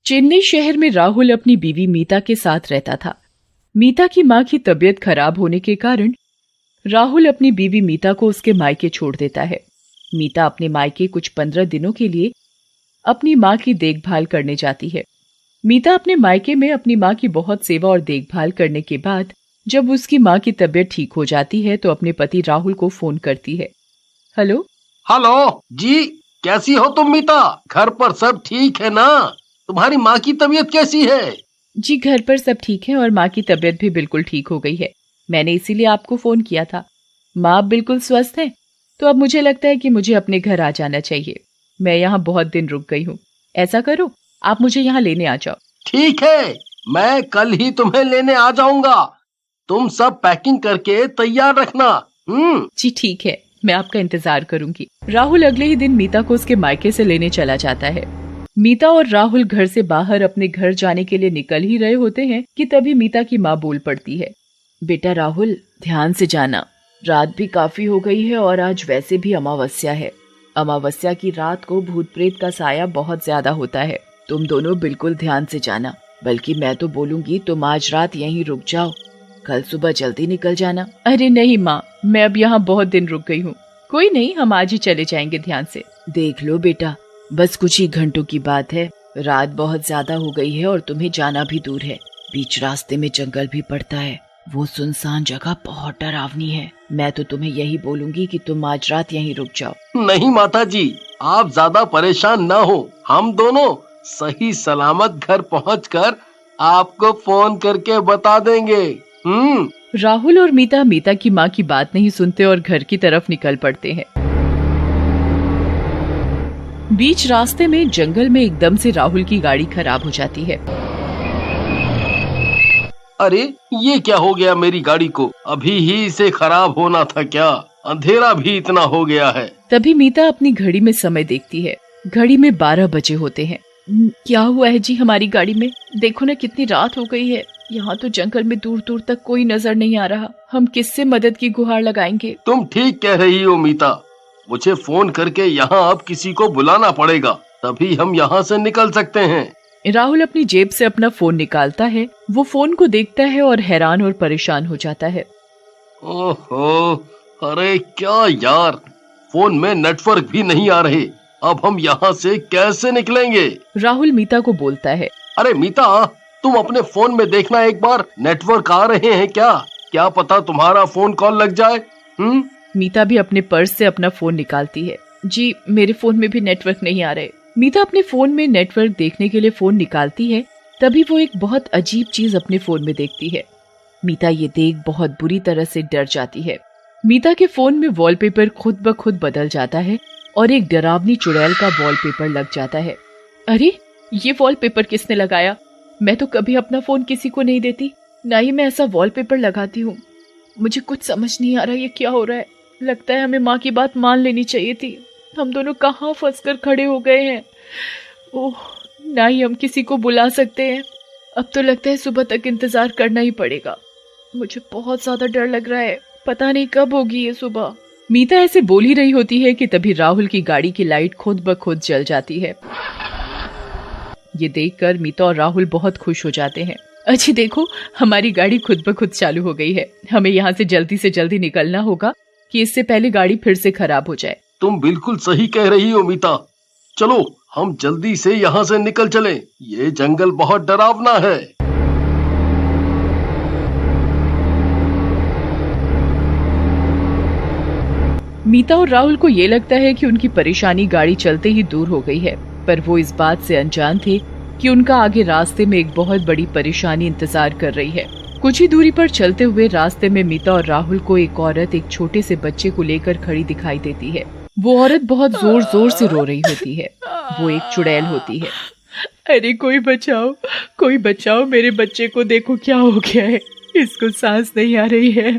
चेन्नई शहर में राहुल अपनी बीवी मीता के साथ रहता था। मीता की मां की तबीयत खराब होने के कारण राहुल अपनी बीवी मीता को उसके मायके छोड़ देता है। मीता अपने मायके कुछ 15 दिनों के लिए अपनी मां की देखभाल करने जाती है। मीता अपने मायके में अपनी मां की बहुत सेवा और देखभाल करने के बाद जब उसकी मां की तबीयत ठीक हो जाती है तो अपने पति राहुल को फोन करती है। हेलो जी, कैसी हो तुम मीता? घर पर सब ठीक है ना? तुम्हारी माँ की तबीयत कैसी है? जी, घर पर सब ठीक है और माँ की तबीयत भी बिल्कुल ठीक हो गई है। मैंने इसीलिए आपको फोन किया था। माँ अब बिल्कुल स्वस्थ है, तो अब मुझे लगता है कि मुझे अपने घर आ जाना चाहिए। मैं यहाँ बहुत दिन रुक गई हूँ। ऐसा करो, आप मुझे यहाँ लेने आ जाओ। ठीक है, मैं कल ही तुम्हें लेने आ जाऊंगा। तुम सब पैकिंग करके तैयार रखना। जी ठीक है, मैं आपका इंतजार करूंगी। राहुल अगले ही दिन मीता को उसके मायके से लेने चला जाता है। मीता और राहुल घर से बाहर अपने घर जाने के लिए निकल ही रहे होते हैं कि तभी मीता की माँ बोल पड़ती है। बेटा राहुल, ध्यान से जाना, रात भी काफी हो गई है और आज वैसे भी अमावस्या है। अमावस्या की रात को भूत प्रेत का साया बहुत ज्यादा होता है। तुम दोनों बिल्कुल ध्यान से जाना, बल्कि मैं तो बोलूंगी तुम आज रात यहीं रुक जाओ, कल सुबह जल्दी निकल जाना। अरे नहीं माँ, मैं अब यहाँ बहुत दिन रुक गई हूँ। कोई नहीं, हम आज ही चले जाएंगे ध्यान से। देख लो बेटा, बस कुछ ही घंटों की बात है। रात बहुत ज्यादा हो गई है और तुम्हें जाना भी दूर है। बीच रास्ते में जंगल भी पड़ता है। वो सुनसान जगह बहुत डरावनी है। मैं तो तुम्हें यही बोलूंगी कि तुम आज रात यहीं रुक जाओ। नहीं माता जी, आप ज्यादा परेशान न हो। हम दोनों सही सलामत घर पहुंचकर आपको फोन करके बता देंगे। राहुल और मीता की माँ की बात नहीं सुनते और घर की तरफ निकल पड़ते हैं। बीच रास्ते में जंगल में एकदम से राहुल की गाड़ी खराब हो जाती है। अरे ये क्या हो गया मेरी गाड़ी को? अभी ही इसे खराब होना था क्या? अंधेरा भी इतना हो गया है। तभी मीता अपनी घड़ी में समय देखती है। घड़ी में 12 बजे होते हैं। क्या हुआ है जी हमारी गाड़ी में? देखो ना कितनी रात हो गई है। यहाँ तो जंगल में दूर दूर तक कोई नजर नहीं आ रहा। हम किससे मदद की गुहार लगाएंगे? तुम ठीक कह रही हो मीता। मुझे फोन करके यहाँ अब किसी को बुलाना पड़ेगा, तभी हम यहाँ से निकल सकते हैं। राहुल अपनी जेब से अपना फोन निकालता है। वो फोन को देखता है और हैरान और परेशान हो जाता है। ओहो, अरे क्या यार, फोन में नेटवर्क भी नहीं आ रहे। अब हम यहाँ से कैसे निकलेंगे? राहुल मीता को बोलता है। अरे मीता, तुम अपने फोन में देखना एक बार, नेटवर्क आ रहे हैं क्या? क्या पता तुम्हारा फोन कॉल लग जाए। मीता भी अपने पर्स से अपना फोन निकालती है। जी, मेरे फोन में भी नेटवर्क नहीं आ रहे। मीता अपने फोन में नेटवर्क देखने के लिए फोन निकालती है। तभी वो एक बहुत अजीब चीज अपने फोन में देखती है। मीता ये देख बहुत बुरी तरह से डर जाती है। मीता के फोन में वॉलपेपर खुद ब खुद बदल जाता है और एक डरावनी चुड़ैल का वॉलपेपर लग जाता है। अरे ये वॉलपेपर किसने लगाया? मैं तो कभी अपना फोन किसी को नहीं देती, ना ही मैं ऐसा वॉलपेपर लगाती हूँ। मुझे कुछ समझ नहीं आ रहा ये क्या हो रहा है। लगता है हमें माँ की बात मान लेनी चाहिए थी। हम दोनों कहाँ फंसकर खड़े हो गए हैं। ओह, ना ही हम किसी को बुला सकते हैं। अब तो लगता है सुबह तक इंतजार करना ही पड़ेगा। मुझे बहुत ज्यादा डर लग रहा है, पता नहीं कब होगी ये सुबह। मीता ऐसे बोल ही रही होती है कि तभी राहुल की गाड़ी की लाइट खुद ब खुद जल जाती है। ये देखकर मीता और राहुल बहुत खुश हो जाते हैं। अच्छी देखो, हमारी गाड़ी खुद ब खुद चालू हो गई है। हमें यहाँ से जल्दी निकलना होगा कि इससे पहले गाड़ी फिर से खराब हो जाए। तुम बिल्कुल सही कह रही हो मीता। चलो हम जल्दी से यहाँ से निकल चलें। ये जंगल बहुत डरावना है। मीता और राहुल को ये लगता है कि उनकी परेशानी गाड़ी चलते ही दूर हो गई है, पर वो इस बात से अनजान थे कि उनका आगे रास्ते में एक बहुत बड़ी परेशानी इंतजार कर रही है। कुछ ही दूरी पर चलते हुए रास्ते में मीता और राहुल को एक औरत एक छोटे से बच्चे को लेकर खड़ी दिखाई देती है। वो औरत बहुत जोर जोर से रो रही होती है। वो एक चुड़ैल होती है। अरे कोई बचाओ, मेरे बच्चे को देखो क्या हो गया है। इसको सांस नहीं आ रही है।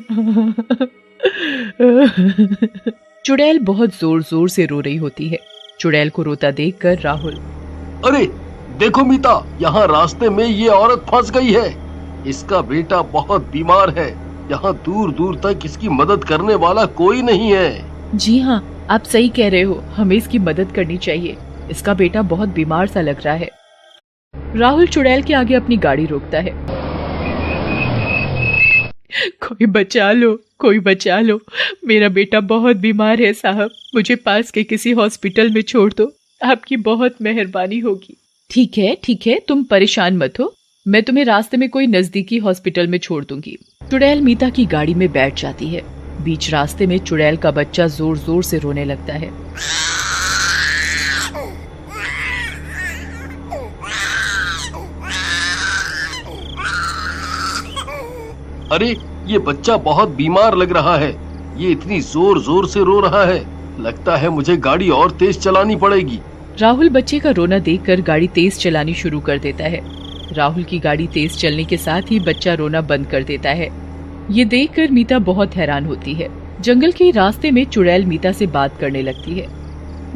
चुड़ैल बहुत जोर जोर से रो रही होती है। चुड़ैल को रोता देखकर राहुल, अरे देखो मीता, यहाँ रास्ते में ये औरत फंस गई है। इसका बेटा बहुत बीमार है। यहाँ दूर दूर तक इसकी मदद करने वाला कोई नहीं है। जी हाँ, आप सही कह रहे हो। हमें इसकी मदद करनी चाहिए। इसका बेटा बहुत बीमार सा लग रहा है। राहुल चुड़ैल के आगे अपनी गाड़ी रोकता है। कोई बचा लो, कोई बचा लो, मेरा बेटा बहुत बीमार है साहब, मुझे पास के किसी हॉस्पिटल में छोड़ दो, आपकी बहुत मेहरबानी होगी। ठीक है, तुम परेशान मत हो, मैं तुम्हें रास्ते में कोई नजदीकी हॉस्पिटल में छोड़ दूंगी। चुड़ैल मीता की गाड़ी में बैठ जाती है। बीच रास्ते में चुड़ैल का बच्चा जोर जोर से रोने लगता है। अरे ये बच्चा बहुत बीमार लग रहा है, ये इतनी जोर जोर से रो रहा है, लगता है मुझे गाड़ी और तेज चलानी पड़ेगी। राहुल बच्चे का रोना देखकर गाड़ी तेज चलानी शुरू कर देता है। राहुल की गाड़ी तेज चलने के साथ ही बच्चा रोना बंद कर देता है। ये देखकर मीता बहुत हैरान होती है। जंगल के रास्ते में चुड़ैल मीता से बात करने लगती है।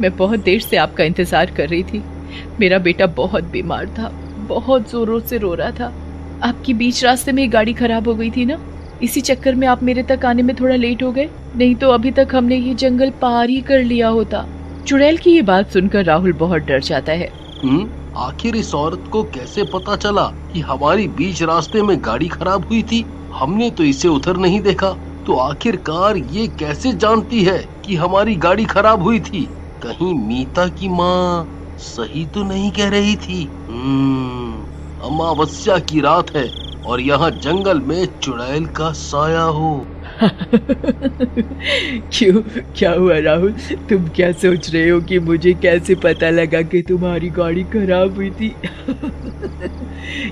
मैं बहुत देर से आपका इंतजार कर रही थी, मेरा बेटा बहुत बीमार था, बहुत जोरों से रो रहा था। आपकी बीच रास्ते में गाड़ी खराब हो गई थी ना, इसी चक्कर में आप मेरे तक आने में थोड़ा लेट हो गए, नहीं तो अभी तक हमने ये जंगल पार ही कर लिया होता। चुड़ैल की ये बात सुनकर राहुल बहुत डर जाता है। आखिर इस औरत को कैसे पता चला कि हमारी बीच रास्ते में गाड़ी खराब हुई थी? हमने तो इसे उधर नहीं देखा, तो आखिरकार ये कैसे जानती है कि हमारी गाड़ी खराब हुई थी? कहीं मीता की माँ सही तो नहीं कह रही थी? अमावस्या की रात है और यहाँ जंगल में चुड़ैल का साया हो। क्यों, क्या हुआ राहुल, तुम क्या सोच रहे हो कि मुझे कैसे पता लगा कि तुम्हारी गाड़ी खराब हुई थी?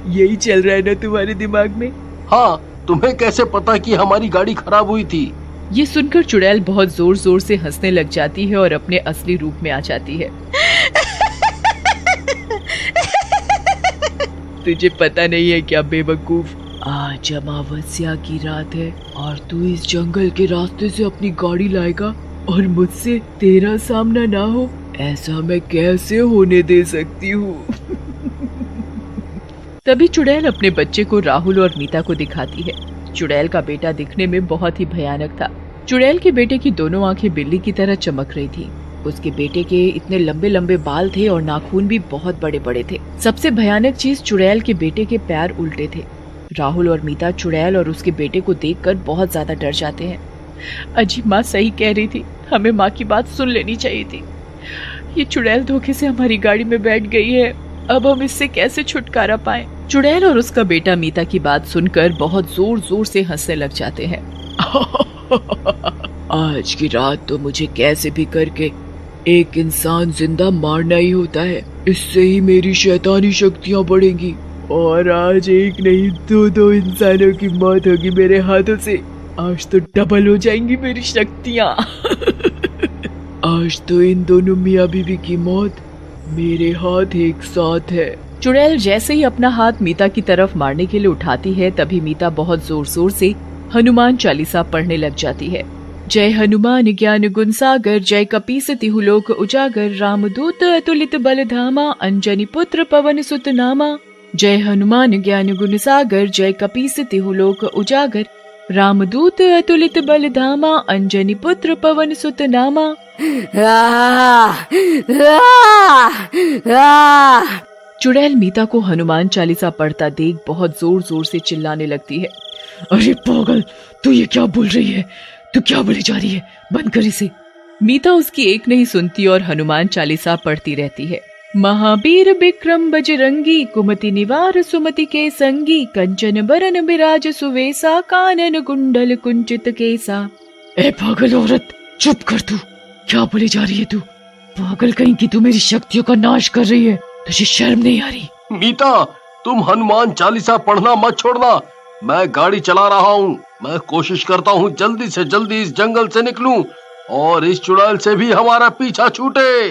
यही चल रहा है ना तुम्हारे दिमाग में? हाँ, तुम्हें कैसे पता कि हमारी गाड़ी खराब हुई थी? ये सुनकर चुड़ैल बहुत जोर जोर से हंसने लग जाती है और अपने असली रूप में आ जाती है। तुझे पता नहीं है क्या बेवकूफ, आज अमावस्या की रात है और तू इस जंगल के रास्ते से अपनी गाड़ी लाएगा और मुझसे तेरा सामना ना हो, ऐसा मैं कैसे होने दे सकती हूँ? तभी चुड़ैल अपने बच्चे को राहुल और मीता को दिखाती है। चुड़ैल का बेटा दिखने में बहुत ही भयानक था। चुड़ैल के बेटे की दोनों आंखें बिल्ली की तरह चमक रही थी। उसके बेटे के इतने लंबे लंबे बाल थे और नाखून भी बहुत बड़े बड़े थे। सबसे भयानक चीज, चुड़ैल के बेटे के पैर उल्टे थे। राहुल और मीता चुड़ैल और उसके बेटे को देखकर बहुत ज्यादा डर जाते हैं। अजी माँ सही कह रही थी, हमें माँ की बात सुन लेनी चाहिए थी। ये चुड़ैल धोखे से हमारी गाड़ी में बैठ गई है, अब हम इससे कैसे छुटकारा पाएं? चुड़ैल और उसका बेटा मीता की बात सुनकर बहुत जोर जोर से हंसने लग जाते हैं। आज की रात तो मुझे कैसे भी करके एक इंसान जिंदा मारना ही होता है, इससे ही मेरी शैतानी शक्तियाँ बढ़ेंगी और आज एक नहीं दो इंसानों की मौत होगी मेरे हाथों से। आज तो डबल हो जाएंगी मेरी शक्तियाँ। आज तो इन दोनों मियाँ बीवी की मौत मेरे हाथ एक साथ है। चुड़ैल जैसे ही अपना हाथ मीता की तरफ मारने के लिए उठाती है, तभी मीता बहुत जोर जोर से हनुमान चालीसा पढ़ने लग जाती है। जय हनुमान ज्ञान गुण सागर, जय कपीस तिहु लोक उजागर, रामदूत अतुलित बल धामा, अंजनी पुत्र पवन सुत नामा। जय हनुमान ज्ञान गुण सागर, जय कपीस तिहु लोक उजागर, रामदूत अतुलित बल धामा, अंजनी पुत्र पवन सुत नामा। चुड़ैल मीता को हनुमान चालीसा पढ़ता देख बहुत जोर जोर से चिल्लाने लगती है। अरे पागल, तू ये क्या बोल रही है? तू क्या बोली जा रही है? बंद कर इसे। मीता उसकी एक नहीं सुनती और हनुमान चालीसा पढ़ती रहती है। महावीर विक्रम बजरंगी, कुमति निवार सुमति के संगी, कंचन बरन बिराज सुवेसा, कानन कुंडल कुंचित केसा। ए पागल औरत, चुप कर तू, क्या बोली जा रही है तू? पागल कहीं की, तू मेरी शक्तियों का नाश कर रही है, तुझे शर्म नहीं आ रही? मीता, तुम हनुमान चालीसा पढ़ना मत छोड़ना, मैं गाड़ी चला रहा हूँ। मैं कोशिश करता हूँ जल्दी से जल्दी इस जंगल से निकलूं और इस चुड़ैल से भी हमारा पीछा छूटे।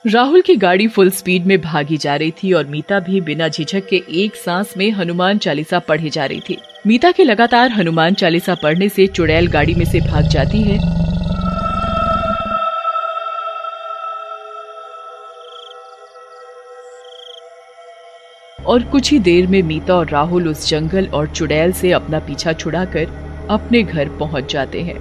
राहुल की गाड़ी फुल स्पीड में भागी जा रही थी और मीता भी बिना झिझक के एक सांस में हनुमान चालीसा पढ़ी जा रही थी। मीता के लगातार हनुमान चालीसा पढ़ने से चुड़ैल गाड़ी में से भाग जाती है। और कुछ ही देर में मीता और राहुल उस जंगल और चुड़ैल से अपना पीछा छुड़ाकर अपने घर पहुंच जाते हैं।